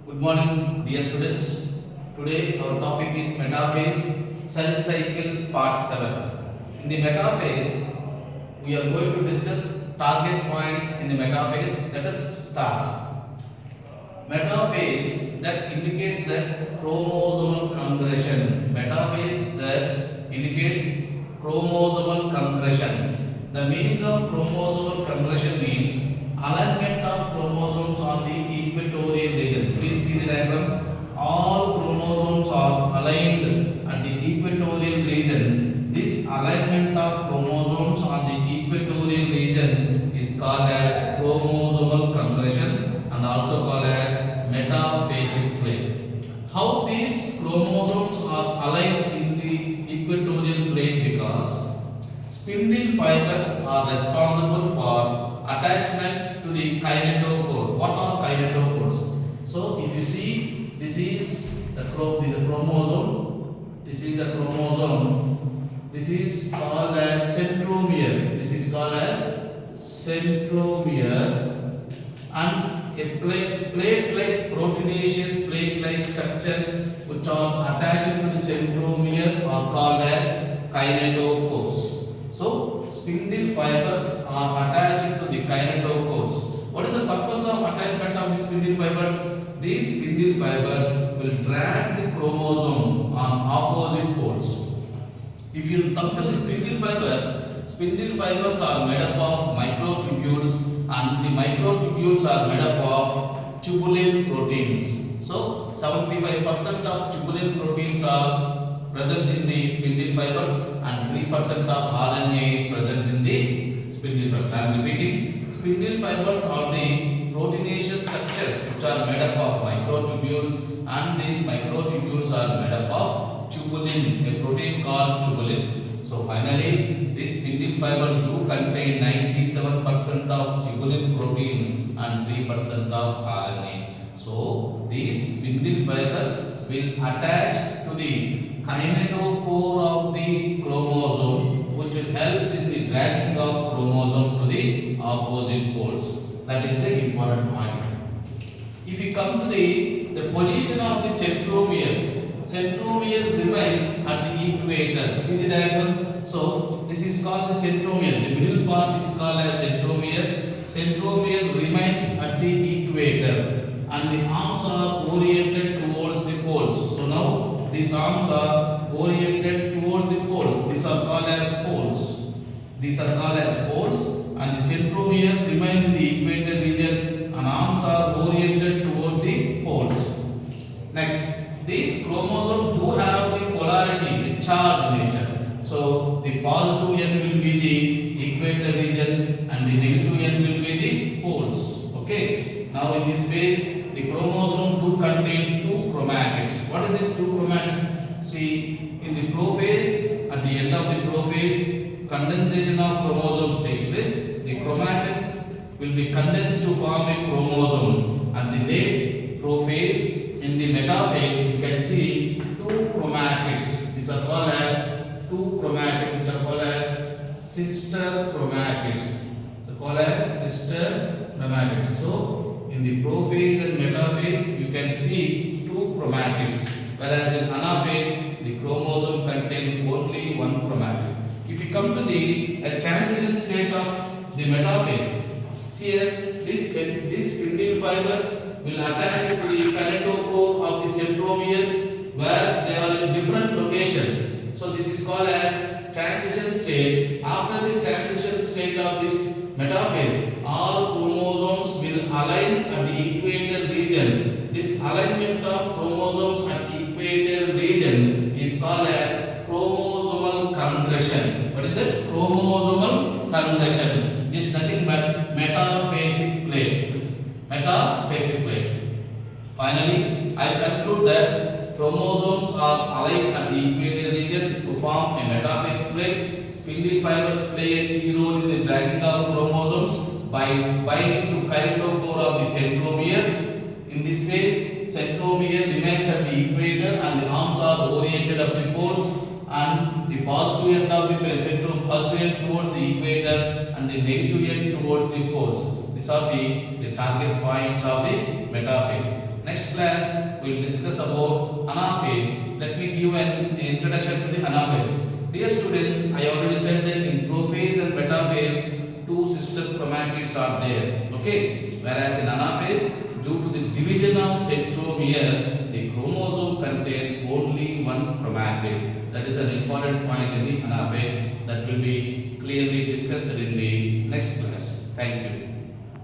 Good morning, dear students. Today our topic is metaphase cell cycle part 7. In the metaphase, we are going to discuss target points in the metaphase. Let us start. Metaphase that indicate that chromosomal congregation. Metaphase that indicates chromosomal congregation. The meaning of chromosomal congregation means alignment of chromosomes on the equatorial region. Please see the diagram. All chromosomes are aligned at the equatorial region. This alignment of chromosomes on the equatorial region is called as chromosomal congregation and also called as metaphasic plate. How these chromosomes are aligned in the equatorial plate? Because spindle fibers are responsible for attachment to the kinetochore. What are kinetochores? So if you see, this is the chromosome. This is a chromosome. This is called as centromere. This is called as centromere. And a plate-like proteinaceous plate-like structures which are attached to the centromere are called as kinetochores. So, spindle fibers are attached to the kinetochores. What is the purpose of attachment of the spindle fibers? These spindle fibers will drag the chromosome on opposite poles. If you come to the spindle fibers are made up of microtubules and the microtubules are made up of tubulin proteins. So 75% of tubulin proteins are present in the spindle fibers and 3% of RNA is present in the spindle fibers. I am repeating, spindle fibers are the proteinaceous structures which are made up of microtubules, and these microtubules are made up of tubulin, a protein called tubulin. So finally, these spindle fibers do contain 97% of tubulin protein and 3% of RNA. So these spindle fibers will attach to the kinetochore of the chromosome, which will help in the dragging of chromosome to the opposite poles. That is the important point. If you come to the position of the centromere remains at the equator. See the diagram? So this is called the centromere. The middle part is called as centromere. Centromere remains at the equator and the arms are oriented towards the poles. So now these arms are oriented towards the poles. These are called as poles. These are called as poles, and the centromere remains in the equator region and arms are oriented toward the poles. Next, these chromosomes do have the polarity, the charge nature. So the positive end will be the equator region and the negative end will be the poles. Okay. Now in this phase, the chromosome do contain two chromatids. What is this two chromatids? See, in the prophase, at the end of the prophase, condensation of chromosomes takes place. The chromatid will be condensed to form a chromosome. At the late prophase, in the metaphase, you can see two chromatids. These are called as two chromatids, which are called as sister chromatids. They are called as sister chromatids. So, in the prophase and metaphase, you can see two chromatids, whereas in anaphase, the chromosome contains only one chromatid. If you come to the transition state of the metaphase, see here, this spindle fibers will attach to the kinetochore of the centromere, where they are in different location. So this is called as transition state. After the transition state of this metaphase, all chromosomes will align at the equator region. This alignment of chromosomes at the equator region is called as chromosomal congregation. What is that? Chromosomal congregation. This is nothing but metaphasic plate. Metaphasic plate. Finally, I conclude that chromosomes are aligned at the equator region to form a metaphasic plate. Spindle fibers play a key role in the dragging of chromosomes by binding to kinetochore of the centromere. In this phase, centromere remains at the equator and the arms are oriented at the poles, and the positive end of the centromere positive end towards the equator and the negative end towards the poles. These are the target points of the metaphase. Next, next class we will discuss about anaphase. Let me give an introduction to the anaphase. Dear students, I already said that in prophase and metaphase, two sister chromatids are there. Okay, whereas in anaphase, due to the division of centromere, the chromosome contain only one chromatid. That is an important point in the anaphase that will be clearly discussed in the next class. Thank you.